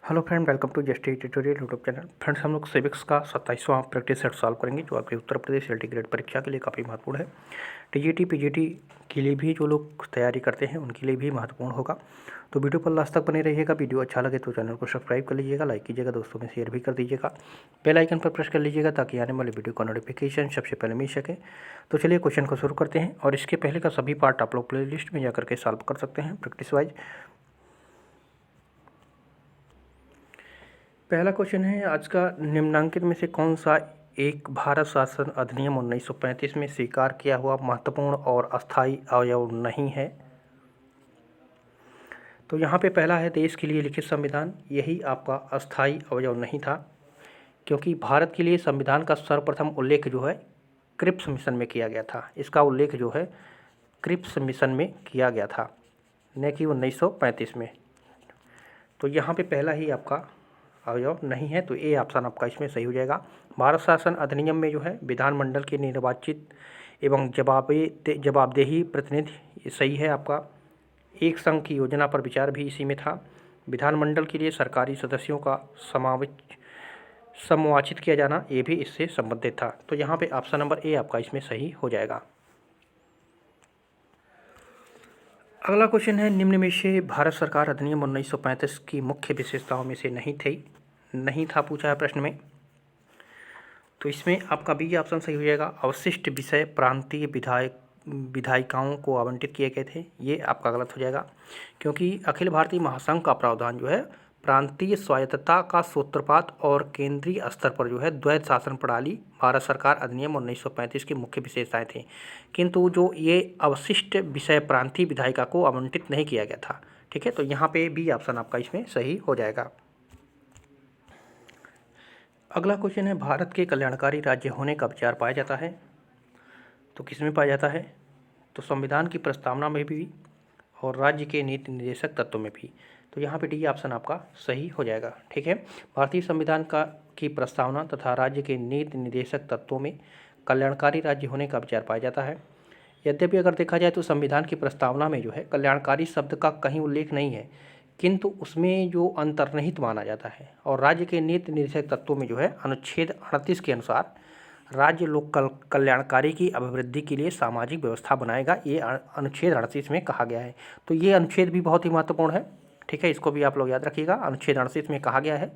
Hello friend, welcome to just tutorial YouTube channel. Friends, हम लोग civics का 27वां practice set solve करेंगे, जो आपके उत्तर प्रदेश एलटी ग्रेड परीक्षा के लिए काफ़ी महत्वपूर्ण है। टीजीटी पीजीटी के लिए भी जो लोग तैयारी करते हैं उनके लिए भी महत्वपूर्ण होगा। तो वीडियो पर लास्ट तक बने रहिएगा। वीडियो अच्छा लगे तो चैनल को सब्सक्राइब कर लीजिएगा, लाइक कीजिएगा, दोस्तों में शेयर भी कर दीजिएगा, बेल आइकन पर प्रेस कर लीजिएगा ताकि आने वाले वीडियो का नोटिफिकेशन सबसे पहले मिल सके। तो चलिए क्वेश्चन को शुरू करते हैं, और इसके पहले का सभी पार्ट आप लोग प्ले लिस्ट में जाकर के सॉल्व कर सकते हैं प्रैक्टिस वाइज। पहला क्वेश्चन है आज का, निम्नांकित में से कौन सा एक भारत शासन अधिनियम 1935 में स्वीकार किया हुआ महत्वपूर्ण और अस्थायी अवयव नहीं है। तो यहाँ पे पहला है देश के लिए लिखित संविधान। यही आपका अस्थायी अवयव नहीं था, क्योंकि भारत के लिए संविधान का सर्वप्रथम उल्लेख जो है क्रिप्स मिशन में किया गया था। इसका उल्लेख जो है क्रिप्स मिशन में किया गया था, न कि 1935 में। तो यहाँ पे पहला ही आपका अवयव नहीं है, तो ए ऑप्शन आपका इसमें सही हो जाएगा। भारत शासन अधिनियम में जो है विधानमंडल के निर्वाचित एवं जवाबदेही प्रतिनिधि, सही है आपका। एक संघ की योजना पर विचार भी इसी में था। विधानमंडल के लिए सरकारी सदस्यों का समायोजित किया जाना, ये भी इससे संबंधित था। तो यहाँ पे ऑप्शन नंबर ए आपका इसमें सही हो जाएगा। अगला क्वेश्चन है, निम्न में से भारत सरकार अधिनियम 1935 की मुख्य विशेषताओं में से नहीं था पूछा है प्रश्न में। तो इसमें आपका बी ऑप्शन सही हो जाएगा। अवशिष्ट विषय प्रांतीय विधायिकाओं को आवंटित किए गए थे, ये आपका गलत हो जाएगा, क्योंकि अखिल भारतीय महासंघ का प्रावधान जो है प्रांतीय स्वायत्तता का सूत्रपात और केंद्रीय स्तर पर जो है द्वैध शासन प्रणाली भारत सरकार अधिनियम 1935 की मुख्य विशेषताएं थी। किंतु जो ये अवशिष्ट विषय प्रांतीय विधायिका को आवंटित नहीं किया गया था। ठीक है, तो यहाँ पे बी ऑप्शन आपका इसमें सही हो जाएगा। अगला क्वेश्चन है, भारत के कल्याणकारी राज्य होने का विचार पाया जाता है, तो किसमें पाया जाता है? तो संविधान की प्रस्तावना में भी और राज्य के नीति निर्देशक तत्वों में भी। तो यहाँ पे डी ऑप्शन आपका सही हो जाएगा। ठीक है, भारतीय संविधान की प्रस्तावना तथा राज्य के नीति निर्देशक तत्वों में कल्याणकारी राज्य होने का विचार पाया जाता है। यद्यपि अगर देखा जाए तो संविधान की प्रस्तावना में जो है कल्याणकारी शब्द का कहीं उल्लेख नहीं है, किंतु उसमें जो अंतर्निहित माना जाता है। और राज्य के नीति निर्देशक तत्वों में जो है अनुच्छेद 38 के अनुसार राज्य लोक कल्याणकारी की अभिवृद्धि के लिए सामाजिक व्यवस्था बनाएगा, ये अनुच्छेद 38 में कहा गया है। तो ये अनुच्छेद भी बहुत ही महत्वपूर्ण है। ठीक है, इसको भी आप लोग याद रखिएगा। अनुच्छेद 38 में कहा गया है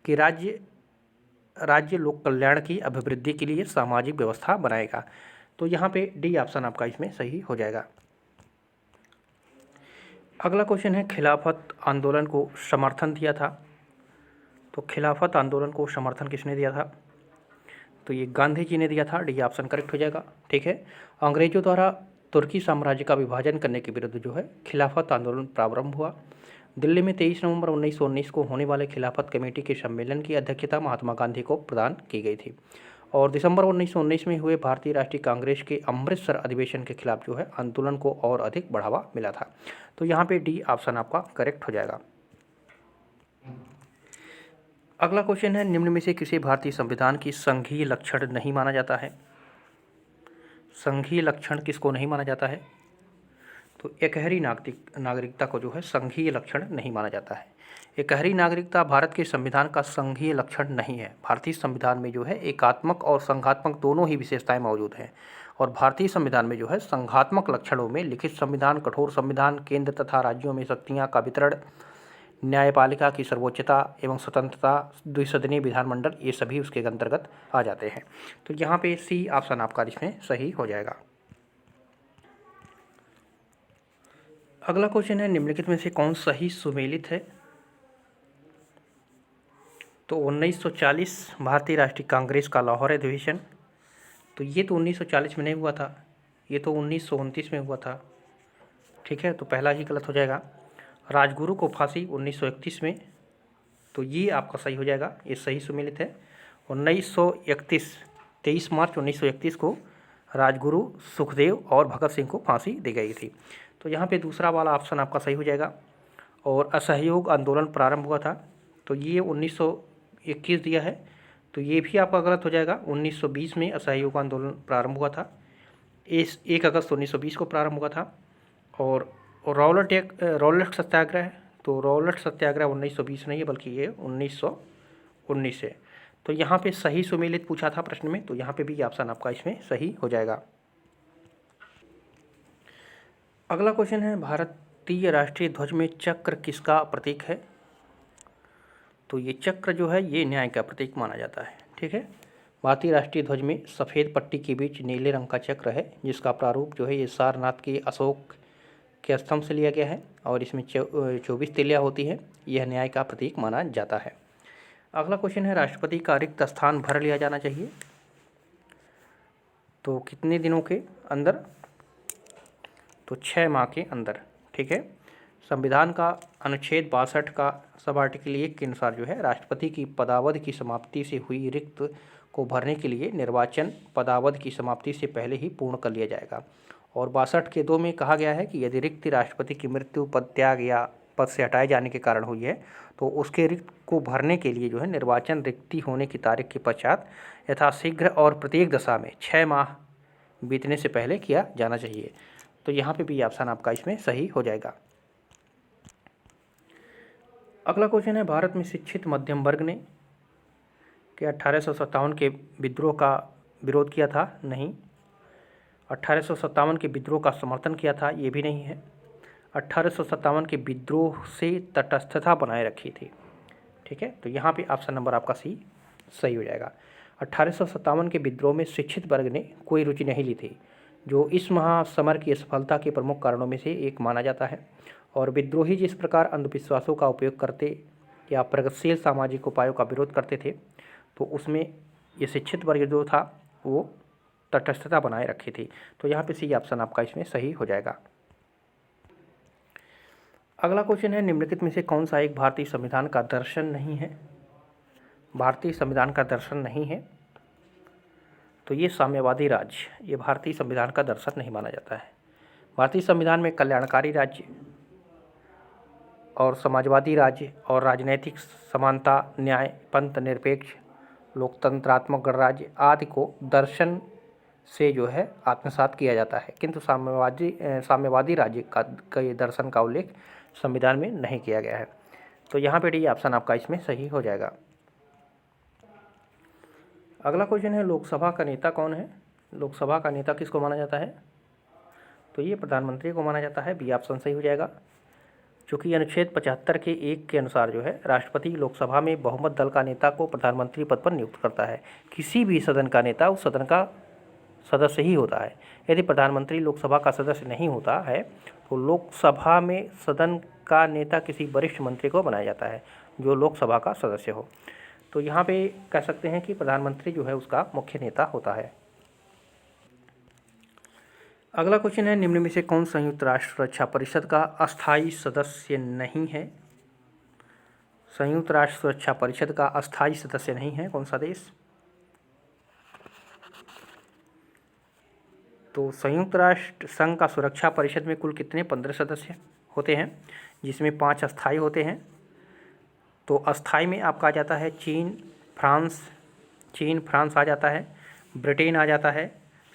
कि राज्य लोक कल्याण की अभिवृद्धि के लिए सामाजिक व्यवस्था बनाएगा। तो यहाँ पे डी ऑप्शन आपका इसमें सही हो जाएगा। अगला क्वेश्चन है, खिलाफत आंदोलन को समर्थन दिया था। तो खिलाफत आंदोलन को समर्थन किसने दिया था? तो ये गांधी जी ने दिया था। डी ऑप्शन करेक्ट हो जाएगा। ठीक है, अंग्रेजों द्वारा तुर्की साम्राज्य का विभाजन करने के विरुद्ध जो है खिलाफत आंदोलन प्रारंभ हुआ। दिल्ली में 23 नवंबर 1919 को होने वाले खिलाफत कमेटी के सम्मेलन की अध्यक्षता महात्मा गांधी को प्रदान की गई थी। और दिसंबर 1919 में हुए भारतीय राष्ट्रीय कांग्रेस के अमृतसर अधिवेशन के खिलाफ जो है आंदोलन को और अधिक बढ़ावा मिला था। तो यहाँ पे डी ऑप्शन आपका करेक्ट हो जाएगा। अगला क्वेश्चन है, निम्न में से किसी भारतीय संविधान की संघीय लक्षण नहीं माना जाता है। संघीय लक्षण किसको नहीं माना जाता है? तो एकहरी नागरिकता को जो है संघीय लक्षण नहीं माना जाता है। एकहरी नागरिकता भारत के संविधान का संघीय लक्षण नहीं है। भारतीय संविधान में जो है एकात्मक और संघात्मक दोनों ही विशेषताएं मौजूद हैं। और भारतीय संविधान में जो है संघात्मक लक्षणों में लिखित संविधान, कठोर संविधान, केंद्र तथा राज्यों में शक्तियाँ का वितरण, न्यायपालिका की सर्वोच्चता एवं स्वतंत्रता, द्विसदनीय विधानमंडल, ये सभी उसके अंतर्गत आ जाते हैं। तो यहाँ पे सी ऑप्शन आपका इसमें सही हो जाएगा। अगला क्वेश्चन है, निम्नलिखित में से कौन सही सुमेलित है? तो 1940 भारतीय राष्ट्रीय कांग्रेस का लाहौर अधिवेशन, तो ये तो 1940 में नहीं हुआ था, ये तो 1929 में हुआ था। ठीक है, तो पहला ही गलत हो जाएगा। राजगुरु को फांसी 1931 में, तो ये आपका सही हो जाएगा, ये सही सुमेलित है। 1931 23 मार्च 1931 को राजगुरु सुखदेव और भगत सिंह को फांसी दी गई थी। तो यहाँ पे दूसरा वाला ऑप्शन आपका सही हो जाएगा। और असहयोग आंदोलन प्रारंभ हुआ था, तो ये 1921 दिया है, तो ये भी आपका गलत हो जाएगा। 1920 में असहयोग आंदोलन प्रारंभ हुआ था, 1 अगस्त 1920 को प्रारंभ हुआ था। और रॉलेट सत्याग्रह तो रॉलेट सत्याग्रह 1920 नहीं है, बल्कि ये 1919 है। तो यहाँ पे सही सुमेलित पूछा था प्रश्न में, तो यहाँ पे भी ऑप्शन आपका इसमें सही हो जाएगा। अगला क्वेश्चन है, भारतीय राष्ट्रीय ध्वज में चक्र किसका प्रतीक है? तो ये चक्र जो है ये न्याय का प्रतीक माना जाता है। ठीक है, भारतीय राष्ट्रीय ध्वज में सफ़ेद पट्टी के बीच नीले रंग का चक्र है, जिसका प्रारूप जो है ये सारनाथ के अशोक के स्तंभ से लिया गया है और इसमें 24 तिलियाँ होती है। यह न्याय का प्रतीक माना जाता है। अगला क्वेश्चन है, राष्ट्रपति का रिक्त स्थान भर लिया जाना चाहिए तो कितने दिनों के अंदर? तो 6 माह के अंदर। ठीक है, संविधान का अनुच्छेद 62 का सब आर्टिकल 1 के अनुसार जो है राष्ट्रपति की पदावधि की समाप्ति से हुई रिक्त को भरने के लिए निर्वाचन पदावधि की समाप्ति से पहले ही पूर्ण कर लिया जाएगा। और 62 के 2 में कहा गया है कि यदि रिक्त राष्ट्रपति की मृत्यु, पद त्याग या पद से हटाए जाने के कारण हुई है तो उसके रिक्त को भरने के लिए जो है निर्वाचन रिक्ति होने की तारीख के पश्चात यथाशीघ्र और प्रत्येक दशा में 6 माह बीतने से पहले किया जाना चाहिए। तो यहाँ पे भी ऑप्शन आपका इसमें सही हो जाएगा। अगला क्वेश्चन है, भारत में शिक्षित मध्यम वर्ग ने क्या 1857 के विद्रोह का विरोध किया था? नहीं। 1857 के विद्रोह का समर्थन किया था? ये भी नहीं है। 1857 के विद्रोह से तटस्थता बनाए रखी थी। ठीक है, तो यहाँ पे ऑप्शन नंबर आपका सी सही हो जाएगा। 1857 के विद्रोह में शिक्षित वर्ग ने कोई रुचि नहीं ली थी, जो इस महासमर की सफलता के प्रमुख कारणों में से एक माना जाता है। और विद्रोही जिस प्रकार अंधविश्वासों का उपयोग करते या प्रगतिशील सामाजिक उपायों का विरोध करते थे, तो उसमें ये शिक्षित वर्ग जो था वो तटस्थता बनाए रखी थी। तो यहाँ पे सी ऑप्शन आपका इसमें सही हो जाएगा। अगला क्वेश्चन है, निम्नलिखित में से कौन सा एक भारतीय संविधान का दर्शन नहीं है? भारतीय संविधान का दर्शन नहीं है तो ये साम्यवादी राज्य, ये भारतीय संविधान का दर्शन नहीं माना जाता है। भारतीय संविधान में कल्याणकारी राज्य और समाजवादी राज्य और राजनैतिक समानता, न्याय, पंथ निरपेक्ष, लोकतंत्रात्मक गणराज्य आदि को दर्शन से जो है आत्मसात किया जाता है, किंतु साम्यवादी राज्य का ये दर्शन का उल्लेख संविधान में नहीं किया गया है। तो यहाँ पे डी ऑप्शन आपका इसमें सही हो जाएगा। अगला क्वेश्चन है, लोकसभा का नेता कौन है? लोकसभा का नेता किसको माना जाता है? तो ये प्रधानमंत्री को माना जाता है। बी ऑप्शन सही हो जाएगा, चूँकि अनुच्छेद 75 के 1 के अनुसार जो है राष्ट्रपति लोकसभा में बहुमत दल का नेता को प्रधानमंत्री पद पर नियुक्त करता है। किसी भी सदन का नेता उस सदन का सदस्य ही होता है। यदि प्रधानमंत्री लोकसभा का सदस्य नहीं होता है तो लोकसभा में सदन का नेता किसी वरिष्ठ मंत्री को बनाया जाता है जो लोकसभा का सदस्य हो। तो यहाँ पे कह सकते हैं कि प्रधानमंत्री जो है उसका मुख्य नेता होता है। अगला क्वेश्चन है, निम्न में से कौन संयुक्त राष्ट्र सुरक्षा परिषद का अस्थायी सदस्य नहीं है? संयुक्त राष्ट्र सुरक्षा परिषद का अस्थायी सदस्य नहीं है कौन सा देश? तो संयुक्त राष्ट्र संघ का सुरक्षा परिषद में कुल कितने 15 सदस्य होते हैं, जिसमें 5 अस्थायी होते हैं। तो अस्थायी में आपका आ जाता है चीन, फ्रांस आ जाता है, ब्रिटेन आ जाता है,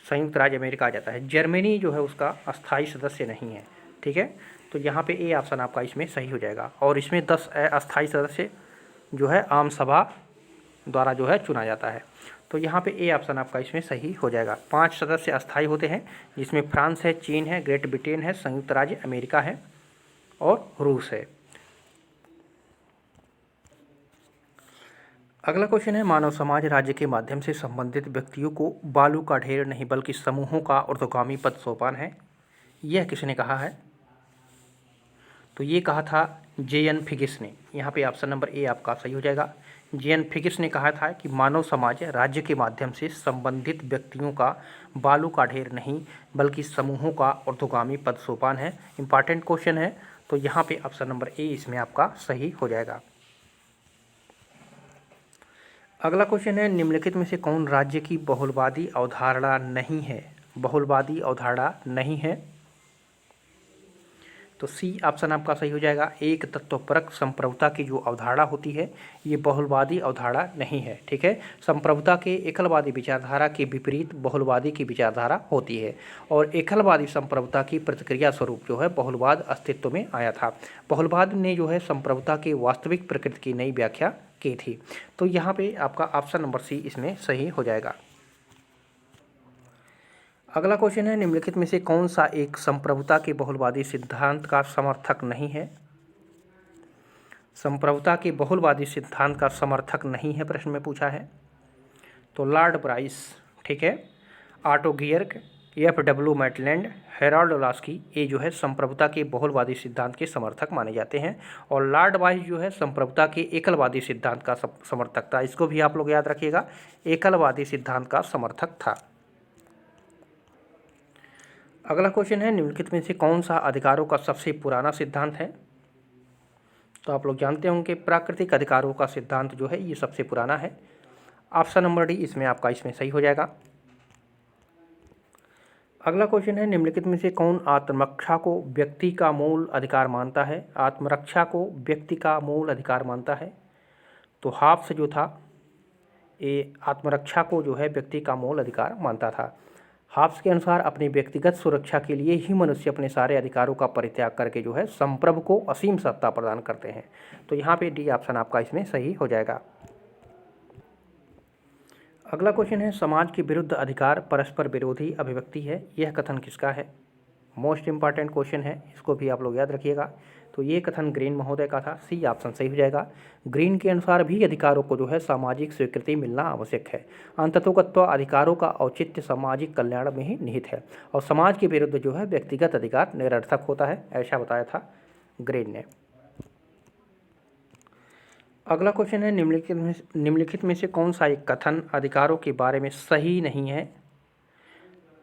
संयुक्त राज्य अमेरिका आ जाता है। जर्मनी जो है उसका अस्थायी सदस्य नहीं है। ठीक है, तो यहाँ पे ए ऑप्शन आपका इसमें सही हो जाएगा। और इसमें 10 अस्थायी सदस्य जो है आम सभा द्वारा जो है चुना जाता है। तो यहाँ पे ए ऑप्शन आपका इसमें सही हो जाएगा। 5 सदस्य अस्थायी होते हैं, जिसमें फ्रांस है, चीन है, ग्रेट ब्रिटेन है, संयुक्त राज्य अमेरिका है और रूस है। अगला क्वेश्चन है, मानव समाज राज्य के माध्यम से संबंधित व्यक्तियों को बालू का ढेर नहीं बल्कि समूहों का ऊर्ध्वगामी पद सोपान है। यह किसने कहा है? तो ये कहा था जे.एन. फिगिस ने। यहाँ पे ऑप्शन नंबर ए आपका सही हो जाएगा। जे.एन. फिगिस ने कहा था कि मानव समाज राज्य के माध्यम से संबंधित व्यक्तियों का बालू का ढेर नहीं बल्कि समूहों का ऊर्ध्वगामी पद सोपान है। इंपॉर्टेंट क्वेश्चन है, तो यहाँ पे ऑप्शन नंबर ए इसमें आपका सही हो जाएगा। अगला क्वेश्चन है, निम्नलिखित में से कौन राज्य की बहुलवादी अवधारणा नहीं है? बहुलवादी अवधारणा नहीं है तो सी ऑप्शन आपका सही हो जाएगा। एक तत्वपरक संप्रभुता की जो अवधारणा होती है ये बहुलवादी अवधारणा नहीं है, ठीक है। संप्रभुता के एकलवादी विचारधारा के विपरीत बहुलवादी की विचारधारा होती है और एकलवादी संप्रभुता की प्रतिक्रिया स्वरूप जो है बहुलवाद अस्तित्व में आया था। बहुलवाद ने जो है संप्रभुता के वास्तविक प्रकृति की नई व्याख्या की थी। तो यहाँ पे आपका ऑप्शन नंबर सी इसमें सही हो जाएगा। अगला क्वेश्चन है, निम्नलिखित में से कौन सा एक संप्रभुता के बहुलवादी सिद्धांत का समर्थक नहीं है। संप्रभुता के बहुलवादी सिद्धांत का समर्थक नहीं है प्रश्न में पूछा है। तो लॉर्ड ब्राइस, ठीक है, Otto Gierke, F W. Maitland, Harold Laski, ये जो है संप्रभुता के बहुलवादी सिद्धांत के समर्थक माने जाते हैं। और लॉर्ड ब्राइस जो है संप्रभुता के एकलवादी सिद्धांत का समर्थक था। इसको भी आप लोग याद रखिएगा, एकलवादी सिद्धांत का समर्थक था। अगला क्वेश्चन है, निम्नलिखित में से कौन सा अधिकारों का सबसे पुराना सिद्धांत है। तो आप लोग जानते होंगे प्राकृतिक अधिकारों का सिद्धांत जो है ये सबसे पुराना है। ऑप्शन नंबर डी इसमें आपका इसमें सही हो जाएगा। अगला क्वेश्चन है, निम्नलिखित में से कौन आत्मरक्षा को व्यक्ति का मूल अधिकार मानता है। आत्मरक्षा को व्यक्ति का मूल अधिकार मानता है। तो हाब्स जो था ये आत्मरक्षा को जो है व्यक्ति का मूल अधिकार मानता था। हाब्स के अनुसार अपनी व्यक्तिगत सुरक्षा के लिए ही मनुष्य अपने सारे अधिकारों का परित्याग करके जो है संप्रभु को असीम सत्ता प्रदान करते हैं। तो यहाँ पे डी ऑप्शन आपका इसमें सही हो जाएगा। अगला क्वेश्चन है, समाज के विरुद्ध अधिकार परस्पर विरोधी अभिव्यक्ति है, यह कथन किसका है। मोस्ट इंपॉर्टेंट क्वेश्चन है, इसको भी आप लोग याद रखिएगा। तो ये कथन ग्रीन महोदय का था, सी ऑप्शन सही हो जाएगा। ग्रीन के अनुसार भी अधिकारों को जो है सामाजिक स्वीकृति मिलना आवश्यक है। अंततोगत्वा अधिकारों का औचित्य सामाजिक कल्याण में ही निहित है और समाज के विरुद्ध जो है व्यक्तिगत अधिकार निरर्थक होता है, ऐसा बताया था ग्रीन ने। अगला क्वेश्चन है, निम्नलिखित में से कौन सा एक कथन अधिकारों के बारे में सही नहीं है।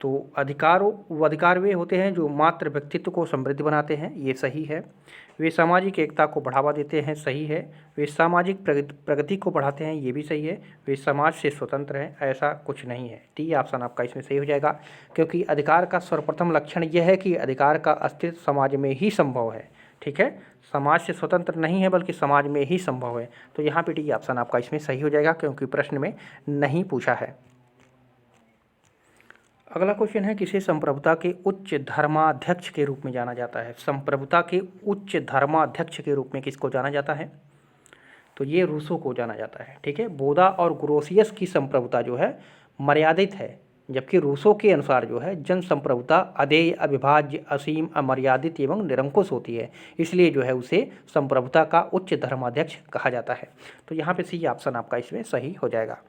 तो अधिकार वे होते हैं जो मात्र व्यक्तित्व को समृद्ध बनाते हैं, ये सही है। वे सामाजिक एकता को बढ़ावा देते हैं, सही है। वे सामाजिक प्रगति को बढ़ाते हैं, ये भी सही है। वे समाज से स्वतंत्र हैं, ऐसा कुछ नहीं है। टी ऑप्शन आपका इसमें सही हो जाएगा, क्योंकि अधिकार का सर्वप्रथम लक्षण यह है कि अधिकार का अस्तित्व समाज में ही संभव है, ठीक है। समाज से स्वतंत्र नहीं है बल्कि समाज में ही संभव है। तो यहाँ पे डी ऑप्शन आपका इसमें सही हो जाएगा, क्योंकि प्रश्न में नहीं पूछा है। अगला क्वेश्चन है, किसे संप्रभुता के उच्च धर्माध्यक्ष के रूप में जाना जाता है। संप्रभुता के उच्च धर्माध्यक्ष के रूप में किसको जाना जाता है। तो ये रूसो को जाना जाता है, ठीक है। बोधा और ग्रोसियस की संप्रभुता जो है मर्यादित है, जबकि रूसो के अनुसार जो है जन संप्रभुता अदेय, अविभाज्य, असीम, अमर्यादित एवं निरंकुश होती है, इसलिए जो है उसे संप्रभुता का उच्च धर्माध्यक्ष कहा जाता है। तो यहाँ पे सी ऑप्शन आपका इसमें सही हो जाएगा।